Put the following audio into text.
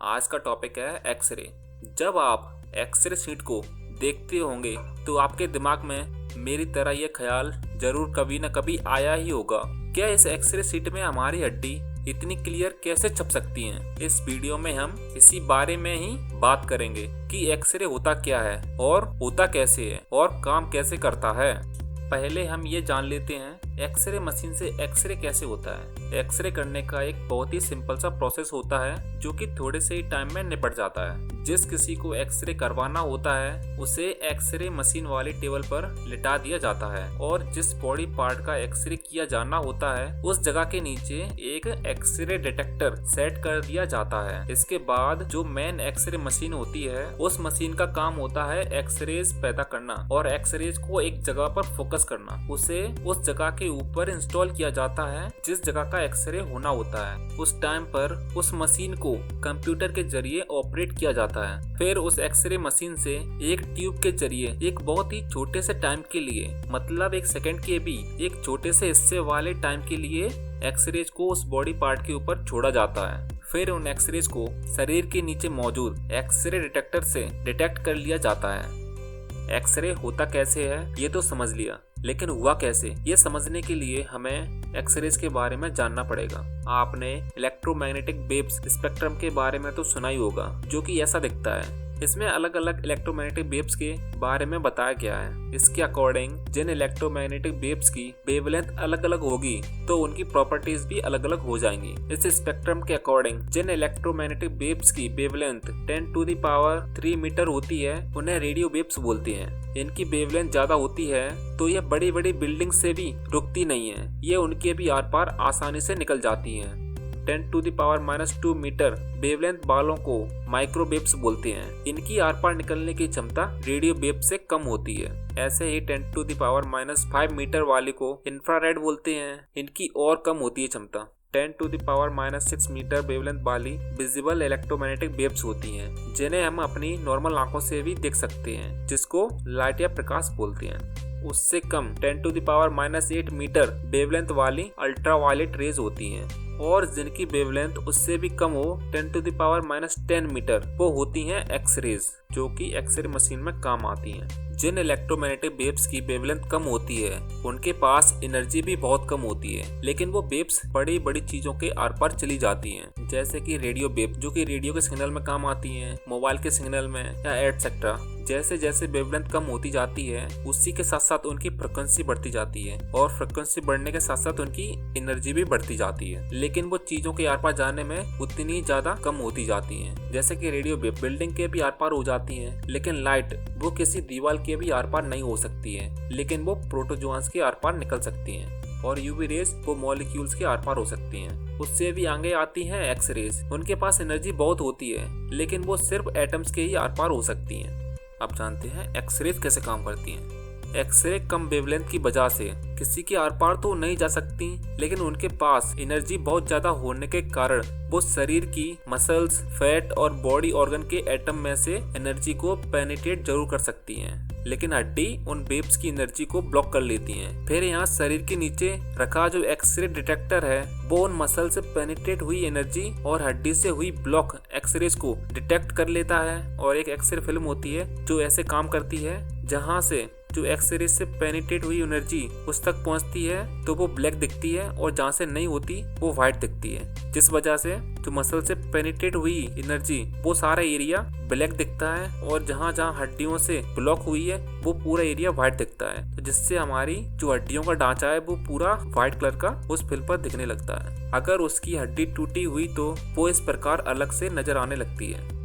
आज का टॉपिक है एक्सरे। जब आप एक्सरे शीट को देखते होंगे तो आपके दिमाग में मेरी तरह ये ख्याल जरूर कभी न कभी आया ही होगा, क्या इस एक्सरे शीट में हमारी हड्डी इतनी क्लियर कैसे छप सकती हैं। इस वीडियो में हम इसी बारे में ही बात करेंगे कि एक्सरे होता क्या है और होता कैसे है और काम कैसे करता है। पहले हम ये जान लेते हैं एक्सरे मशीन से एक्सरे कैसे होता है। एक्सरे करने का एक बहुत ही सिंपल सा प्रोसेस होता है जो कि थोड़े से ही टाइम में निपट जाता है। जिस किसी को एक्सरे करवाना होता है उसे एक्सरे मशीन वाली टेबल पर लिटा दिया जाता है और जिस बॉडी पार्ट का एक्सरे किया जाना होता है उस जगह के नीचे एक एक्सरे डिटेक्टर सेट कर दिया जाता है। इसके बाद जो मेन एक्सरे मशीन होती है उस मशीन का काम होता है एक्सरेज पैदा करना और एक्सरेज को एक जगह पर फोकस करना। उसे उस जगह के ऊपर इंस्टॉल किया जाता है जिस जगह का एक्सरे होना होता है। उस टाइम पर उस मशीन को कंप्यूटर के जरिए ऑपरेट किया जाता है। फिर उस एक्सरे मशीन से एक ट्यूब के जरिए एक बहुत ही छोटे से टाइम के लिए, मतलब 1 सेकंड के भी एक छोटे से हिस्से वाले टाइम के लिए एक्सरेज को उस बॉडी पार्ट के ऊपर छोड़ा जाता है। फिर उन एक्सरेज को शरीर के नीचे मौजूद एक्सरे डिटेक्टर से डिटेक्ट कर लिया जाता है। एक्सरे होता कैसे है ये तो समझ लिया, लेकिन हुआ कैसे ये समझने के लिए हमें एक्सरेज के बारे में जानना पड़ेगा। आपने इलेक्ट्रोमैग्नेटिक वेव्स स्पेक्ट्रम के बारे में तो सुना ही होगा, जो कि ऐसा दिखता है। इसमें अलग अलग इलेक्ट्रोमैग्नेटिक वेव्स के बारे में बताया गया है। इसके अकॉर्डिंग जिन इलेक्ट्रोमैग्नेटिक वेव्स की वेवलेंथ अलग अलग होगी तो उनकी प्रॉपर्टीज भी अलग अलग हो जाएंगी। इस स्पेक्ट्रम के अकॉर्डिंग जिन इलेक्ट्रोमैग्नेटिक वेव्स की वेवलेंथ 10⁻³ मीटर होती है उन्हें रेडियो वेव्स बोलते हैं। इनकी वेवलेंथ ज्यादा होती है तो ये बड़ी बड़ी बिल्डिंग से भी रुकती नहीं है, ये उनके भी आर पार आसानी से निकल जाती है। 10⁻² मीटर वेवलेंथ वालों को माइक्रोवेव्स बोलते हैं। इनकी आर पार निकलने की क्षमता रेडियो वेव से कम होती है। ऐसे ही 10⁻⁵ मीटर वाले को इंफ्रारेड बोलते हैं। इनकी और कम होती है क्षमता। 10⁻�6 मीटर वेवलेंथ वाली विजिबल इलेक्ट्रोमैग्नेटिक वेव्स होती हैं, जिन्हें हम अपनी नॉर्मल आंखों से भी देख सकते हैं, जिसको लाइट या प्रकाश बोलते हैं। उससे कम 10⁻⁸ मीटर वेवलेंथ वाली अल्ट्रावायलेट रेज होती हैं और जिनकी वेवलेंथ उससे भी कम हो 10⁻⁻10 मीटर वो होती हैं एक्सरेज, जो कि एक्सरे मशीन में काम आती हैं। जिन इलेक्ट्रोमैग्नेटिक वेव्स की वेवलेंथ कम होती है उनके पास एनर्जी भी बहुत कम होती है, लेकिन वो वेव्स बड़ी बड़ी चीजों के आर पार चली जाती हैं, जैसे कि रेडियो वेव जो कि रेडियो के सिग्नल में काम आती हैं, मोबाइल के सिग्नल में या एटसेट्रा। जैसे जैसे वेवलेंथ कम होती जाती है उसी के साथ साथ उनकी फ्रिक्वेंसी बढ़ती जाती है और फ्रिक्वेंसी बढ़ने के साथ साथ उनकी एनर्जी भी बढ़ती जाती है, लेकिन वो चीजों के आर पार जाने में उतनी ज्यादा कम होती जाती हैं। जैसे कि रेडियो वेव बिल्डिंग के भी आर पार हो जाती है, लेकिन लाइट वो किसी दीवार के भी आर पार नहीं हो सकती है, लेकिन वो प्रोटोजोन्स के आर पार निकल सकती हैं। और यूवी रेज वो मॉलिक्यूल्स के आर पार हो सकती हैं। उससे भी आगे आती हैं एक्स रेज। उनके पास एनर्जी बहुत होती है, लेकिन वो सिर्फ एटम्स के ही आर पार हो सकती हैं। अब जानते हैं एक्सरेज कैसे काम करती हैं। एक्सरे कम वेवलेंथ की वजह से किसी के आर पार तो नहीं जा सकती, लेकिन उनके पास एनर्जी बहुत ज्यादा होने के कारण वो शरीर की मसल्स, फैट और बॉडी ऑर्गन के एटम में से एनर्जी को पेनिट्रेट जरूर कर सकती हैं, लेकिन हड्डी उन वेव्स की एनर्जी को ब्लॉक कर लेती हैं। फिर यहाँ शरीर के नीचे रखा जो एक्सरे डिटेक्टर है वो उन मसल से पेनिट्रेट हुई एनर्जी और हड्डी से हुई ब्लॉक एक्सरेज को डिटेक्ट कर लेता है और एक एक्सरे फिल्म होती है जो ऐसे काम करती है, जहाँ से जो एक्सरे से पेनिट्रेट हुई एनर्जी उस तक पहुंचती है तो वो ब्लैक दिखती है और जहाँ से नहीं होती वो व्हाइट दिखती है, जिस वजह से जो मसल से पेनिट्रेट हुई एनर्जी वो सारा एरिया ब्लैक दिखता है और जहाँ जहाँ हड्डियों से ब्लॉक हुई है वो पूरा एरिया व्हाइट दिखता है, तो जिससे हमारी जो हड्डियों का ढांचा है वो पूरा व्हाइट कलर का उस फिल्म पर दिखने लगता है। अगर उसकी हड्डी टूटी हुई तो वो इस प्रकार अलग से नजर आने लगती है।